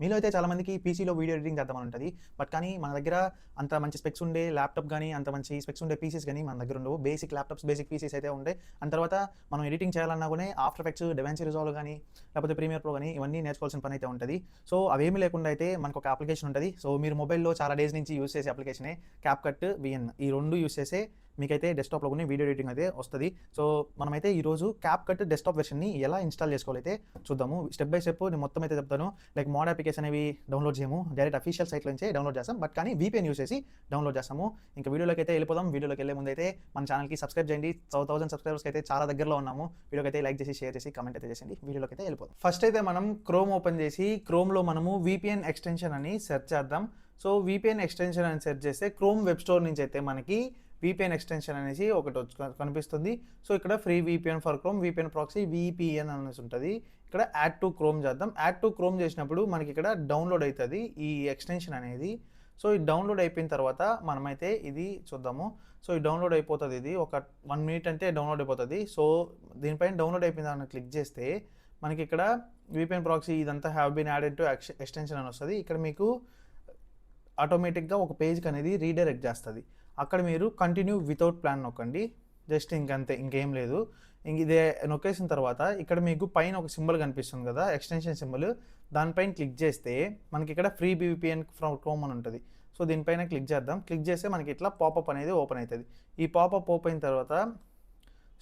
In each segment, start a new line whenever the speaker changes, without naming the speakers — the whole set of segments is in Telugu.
మీలో అయితే చాలా మందికి పీసీలో వీడియో ఎడిటింగ్ చేద్దామని ఉంటది. బట్ కానీ మన దగ్గర అంత మంచి స్పెక్స్ ఉండే ల్యాప్‌టాప్ గానీ, అంత మంచి స్పెక్స్ ఉండే పీసీస్ గానీ మన దగ్గర ఉండవు. బేసిక్ ల్యాప్‌టాప్స్, బేసిక్ పీసీస్ అయితే ఉంటాయి. అండ్ తర్వాత మనం ఎడిటింగ్ చేయాలన్నా కూడా ఆఫ్టర్ ఎఫెక్ట్స్, డెవెన్సీ రిజాల్వ్ గానీ, లేకపోతే ప్రీమియర్ ప్రో గానీ ఇవన్నీ నేర్చుకోవాల్సిన పని అయితే ఉంటది. సో అవేమీ లేకుండా అయితే మనకు ఒక అప్లికేషన్ ఉంటది. సో మీరు మొబైల్‌లో చాలా డేస్ నుంచి యూజ్ చేసే అప్లికేషనే CapCut VN. ఈ 2 యూజ్ చేసే మీకైతే డెస్క్‌టాప్‌లో కూడా వీడియో ఎడిటింగ్ అయితే వస్తది. సో మనమైతే ఈరోజు CapCut డెస్క్‌టాప్ వెర్షన్‌ని ఎలా ఇన్‌స్టాల్ చేసుకోవాలైతే చూద్దాము. స్టెప్ బై స్టెప్ నేను మొత్తం అయితే చెప్తాను. లైక్ మోడ్ అప్లికేషన్ అనేవి డౌన్లోడ్ చేయము. డైరెక్ట్ అఫీషియల్ సైట్ నుంచే డౌన్లోడ్ చేస్తాం. బట్ కానీ VPN యూజ్ చేసి డౌన్లోడ్ చేస్తాము. ఇంకా వీడియోలోకి అయితే వెళ్ళిపోదాం. వీడియోలోకి వెళ్ళే ముందు అయితే మన ఛానల్‌కి సబ్స్క్రైబ్ చేయండి. 1000 సబ్స్క్రైబర్స్‌కి అయితే చాలా దగ్గరలో ఉన్నాము. వీడియోకి అయితే లైక్ చేసి, షేర్ చేసి, కామెంట్ అయితే చేసేయండి. వీడియోలోకి అయితే వెళ్ళిపోదాం. ఫస్ట్ అయితే మనం క్రోమ్ ఓపెన్ చేసి క్రోమ్‌లో మనము VPN ఎక్స్టెన్షన్ అని సెర్చ్ చేద్దాం. సో VPN ఎక్స్టెన్షన్ అని సెర్చ్ చేస్తే క్రోమ్ వెబ్ స్టోర్ నుంచి అయితే మనకి VPN ఎక్స్టెన్షన్ అనేసి ఒకటి కనిపిస్తుంది. సో ఇక్కడ free VPN for chrome, VPN proxy, VPN అనేసి ఉంటుంది. ఇక్కడ యాడ్ టు క్రోమ్ చేద్దాం. యాడ్ టు క్రోమ్ చేసినప్పుడు మనకి ఇక్కడ డౌన్లోడ్ అవుతుంది ఈ ఎక్స్టెన్షన్ అనేది. సో ఈ డౌన్లోడ్ అయిపోయిన తర్వాత మనమైతే ఇది చూద్దాము. సో ఈ డౌన్లోడ్ అయిపోతుంది, ఇది ఒక 1 మినిట్ అంటే డౌన్లోడ్ అయిపోతుంది. సో దీనిపైన డౌన్లోడ్ అయిపోయిన దాన్ని క్లిక్ చేస్తే మనకి ఇక్కడ VPN ప్రాక్సీ ఇదంతా have been added to extension అని వస్తుంది. ఇక్కడ మీకు ఆటోమేటిక్గా ఒక పేజ్కి అనేది రీడైరెక్ట్ చేస్తుంది. అక్కడ మీరు కంటిన్యూ వితౌట్ ప్లాన్ నొక్కండి. జస్ట్ ఇంకంతే, ఇంకేం లేదు. ఇదే నొక్కేసిన తర్వాత ఇక్కడ మీకు పైన ఒక సింబల్ కనిపిస్తుంది కదా, ఎక్స్టెన్షన్ సింబల్. దానిపైన క్లిక్ చేస్తే మనకి ఇక్కడ ఫ్రీ VPN ఫ్రమ్ క్రోమ్ అని ఉంటుంది. సో దీనిపైన క్లిక్ చేద్దాం. క్లిక్ చేస్తే మనకి ఇట్లా పాపప్ అనేది ఓపెన్ అవుతుంది. ఈ పాపప్ ఓపెన్ అయిన తర్వాత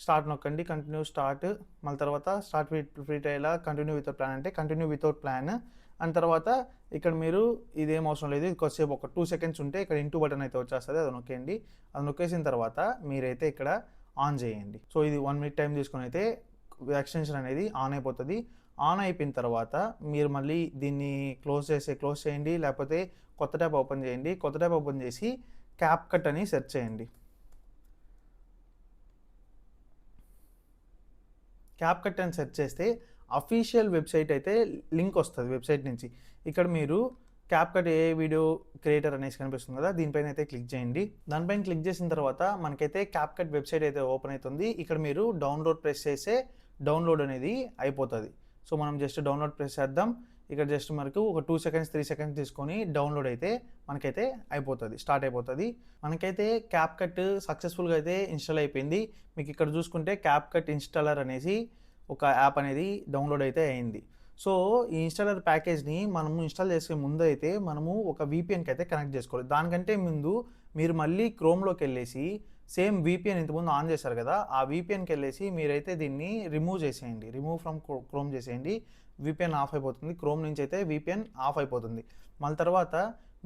స్టార్ట్ నొక్కండి, కంటిన్యూ స్టార్ట్. మళ్ళీ తర్వాత start free trial, continue without plan అంటే కంటిన్యూ వితౌట్ ప్లాన్. అండ్ తర్వాత ఇక్కడ మీరు ఇదేం అవసరం లేదు, ఇది కొద్దిసేపు ఒక 2 సెకండ్స్ ఉంటే ఇక్కడ ఇంటూ బటన్ అయితే వచ్చేస్తుంది, అది నొక్కేయండి. అది నొక్కేసిన తర్వాత మీరైతే ఇక్కడ ఆన్ చేయండి. సో ఇది 1 మినిట్ టైం తీసుకొని అయితే ఎక్స్టెన్షన్ అనేది ఆన్ అయిపోతుంది. ఆన్ అయిపోయిన తర్వాత మీరు మళ్ళీ దీన్ని క్లోజ్ చేయండి, లేకపోతే కొత్త ట్యాబ్ ఓపెన్ చేయండి. కొత్త ట్యాబ్ ఓపెన్ చేసి CapCut అని సెర్చ్ చేయండి. CapCut అని సెర్చ్ చేస్తే అఫీషియల్ వెబ్సైట్ అయితే లింక్ వస్తుంది వెబ్సైట్ నుంచి. ఇక్కడ మీరు CapCut ఏ వీడియో క్రియేటర్ అనేసి కనిపిస్తుంది కదా, దీనిపైన అయితే క్లిక్ చేయండి. దానిపైన క్లిక్ చేసిన తర్వాత మనకైతే CapCut వెబ్సైట్ అయితే ఓపెన్ అవుతుంది. ఇక్కడ మీరు డౌన్లోడ్ ప్రెస్ చేస్తే డౌన్లోడ్ అనేది అయిపోతుంది. సో మనం జస్ట్ డౌన్లోడ్ ప్రెస్ చేద్దాం. ఇక్కడ జస్ట్ మనకు ఒక 2 సెకండ్స్ 3 సెకండ్స్ తీసుకొని డౌన్లోడ్ అయితే మనకైతే అయిపోతుంది, స్టార్ట్ అయిపోతుంది. మనకైతే CapCut సక్సెస్ఫుల్గా అయితే ఇన్స్టాల్ అయిపోయింది. మీకు ఇక్కడ చూసుకుంటే CapCut ఇన్స్టాలర్ అనేసి ఒక యాప్ అనేది డౌన్లోడ్ అయితే అయింది. సో ఈ ఇన్స్టాలర్ ప్యాకేజ్ని మనము ఇన్స్టాల్ చేసే ముందు అయితే మనము ఒక VPNకి అయితే కనెక్ట్ చేసుకోవాలి. దానికంటే ముందు మీరు మళ్ళీ క్రోమ్లోకి వెళ్ళేసి సేమ్ VPN ఇంతకుముందు ఆన్ చేశారు కదా, ఆ VPNకి వెళ్ళేసి మీరైతే దీన్ని రిమూవ్ చేసేయండి, రిమూవ్ ఫ్రమ్ క్రోమ్ చేసేయండి. VPN ఆఫ్ అయిపోతుంది. క్రోమ్ నుంచి అయితే VPN ఆఫ్ అయిపోతుంది. మళ్ళీ తర్వాత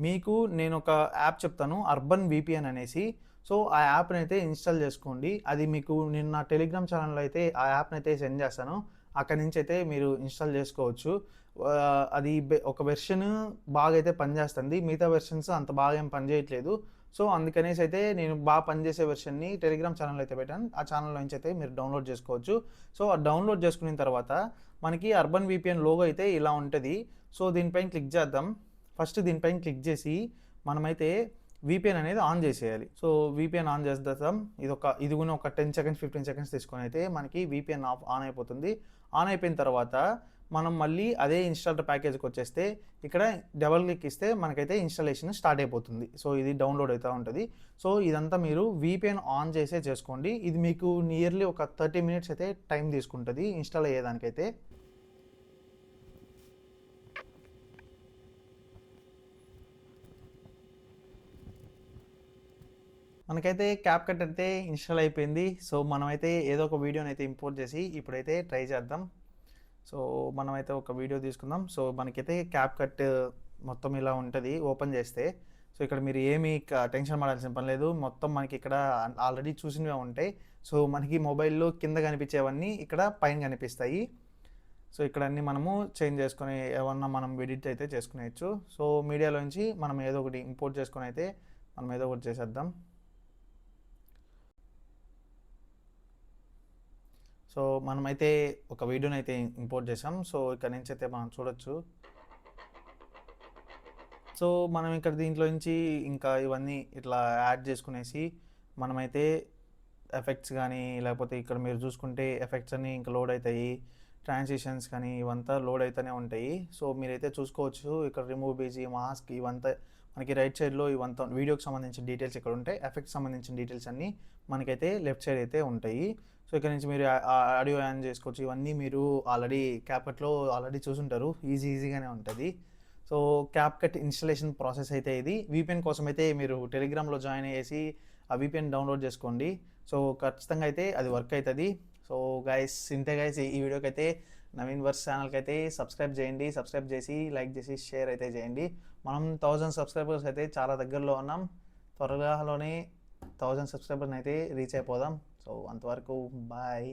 మీకు నేను ఒక యాప్ చెప్తాను, అర్బన్ VPN అనేసి. సో ఆ యాప్ని అయితే ఇన్స్టాల్ చేసుకోండి. అది మీకు నేను నా టెలిగ్రామ్ ఛానల్లో అయితే ఆ యాప్ని అయితే సెండ్ చేస్తాను. అక్కడి నుంచి అయితే మీరు ఇన్స్టాల్ చేసుకోవచ్చు. అది ఒక వెర్షన్ బాగా అయితే పనిచేస్తుంది, మిగతా వెర్షన్స్ అంత బాగా ఏం పనిచేయట్లేదు. సో అందుకనేసి అయితే నేను బాగా పనిచేసే వెర్షన్ని టెలిగ్రామ్ ఛానల్ అయితే పెట్టాను. ఆ ఛానల్ నుంచి అయితే మీరు డౌన్లోడ్ చేసుకోవచ్చు. సో ఆ డౌన్లోడ్ చేసుకున్న తర్వాత మనకి అర్బన్ VPN లోగో అయితే ఇలా ఉంటుంది. సో దీనిపైన క్లిక్ చేద్దాం. ఫస్ట్ దీనిపైన క్లిక్ చేసి మనమైతే VPN అనేది ఆన్ చేసేయాలి. సో VPN ఆన్ చేద్దాం. ఇది కూడా ఒక 10 సెకండ్స్ 15 సెకండ్స్ తీసుకొని అయితే మనకి VPN ఆన్ అయిపోతుంది. ఆన్ అయిపోయిన తర్వాత మనం మళ్ళీ అదే ఇన్స్టాలర్ ప్యాకేజ్కి వచ్చేస్తే ఇక్కడ డబల్ క్లిక్ ఇస్తే మనకైతే ఇన్స్టాలేషన్ స్టార్ట్ అయిపోతుంది. సో ఇది డౌన్లోడ్ అవుతూ ఉంటుంది. సో ఇదంతా మీరు VPN ఆన్ చేసుకోండి. ఇది మీకు నియర్లీ ఒక 30 మినిట్స్ అయితే టైం తీసుకుంటుంది ఇన్స్టాల్ అయ్యేదానికైతే. మనకైతే CapCut అయితే ఇన్స్టాల్ అయిపోయింది. సో మనమైతే ఏదో ఒక వీడియోని అయితే ఇంపోర్ట్ చేసి ఇప్పుడైతే ట్రై చేద్దాం. సో మనమైతే ఒక వీడియో తీసుకుందాం. సో మనకైతే CapCut మొత్తం ఇలా ఉంటుంది ఓపెన్ చేస్తే. సో ఇక్కడ మీరు ఏమీ టెన్షన్ పడాల్సిన పని లేదు. మొత్తం మనకి ఇక్కడ ఆల్రెడీ చూసినవే ఉంటాయి. సో మనకి మొబైల్లో కింద కనిపించేవన్నీ ఇక్కడ పైన కనిపిస్తాయి. సో ఇక్కడ అన్నీ మనము చేంజ్ చేసుకొని ఏమన్నా మనం ఎడిట్ అయితే చేసుకునేయచ్చు. సో మీడియాలోంచి మనం ఏదో ఒకటి ఇంపోర్ట్ చేసుకొని అయితే మనం ఏదో ఒకటి చేసేద్దాం. సో మనమైతే ఒక వీడియోని అయితే ఇంపోర్ట్ చేసాం. సో ఇక్కడ నుంచి అయితే మనం చూడొచ్చు. సో మనం ఇక్కడ దీంట్లో నుంచి ఇంకా ఇవన్నీ ఇట్లా యాడ్ చేసుకునేసి మనమైతే ఎఫెక్ట్స్ కానీ లేకపోతే ఇక్కడ మీరు చూసుకుంటే ఎఫెక్ట్స్ అన్నీ ఇంకా లోడ్ అవుతాయి. ట్రాన్సిషన్స్ కానీ ఇవంతా లోడ్ అయితేనే ఉంటాయి. సో మీరైతే చూసుకోవచ్చు ఇక్కడ రిమూవ్ బీజీ, మాస్క్ ఇవంతా మనకి రైట్ సైడ్లో ఇవంతా వీడియోకి సంబంధించిన డీటెయిల్స్ ఇక్కడ ఉంటాయి. ఎఫెక్ట్స్ సంబంధించిన డీటెయిల్స్ అన్నీ మనకైతే లెఫ్ట్ సైడ్ అయితే ఉంటాయి. సో ఇక్కడ నుంచి మీరు ఆడియో యాన్ చేసుకోవచ్చు. ఇవన్నీ మీరు ఆల్రెడీ క్యాప్కట్లో ఆల్రెడీ చూసుంటారు. ఈజీగానే ఉంటుంది. సో క్యాప్కట్ ఇన్స్టలేషన్ ప్రాసెస్ అయితే ఇది. VPN కోసం అయితే మీరు టెలిగ్రామ్లో జాయిన్ అయ్యేసి ఆ VPN డౌన్లోడ్ చేసుకోండి. సో ఖచ్చితంగా అయితే అది వర్క్ అవుతుంది. సో గైస్ ఇంతే గైస్, ఈ వీడియోకి అయితే నవీన్ వర్స్ ఛానల్కి అయితే సబ్స్క్రైబ్ చేయండి. సబ్స్క్రైబ్ చేసి లైక్ చేసి షేర్ అయితే చేయండి. మనం 1000 సబ్స్క్రైబర్స్ అయితే చాలా దగ్గరలో ఉన్నాం. త్వరగాలోనే 1000 సబ్స్క్రైబర్ని అయితే రీచ్ అయిపోదాం. సో అంతవరకు బాయ్.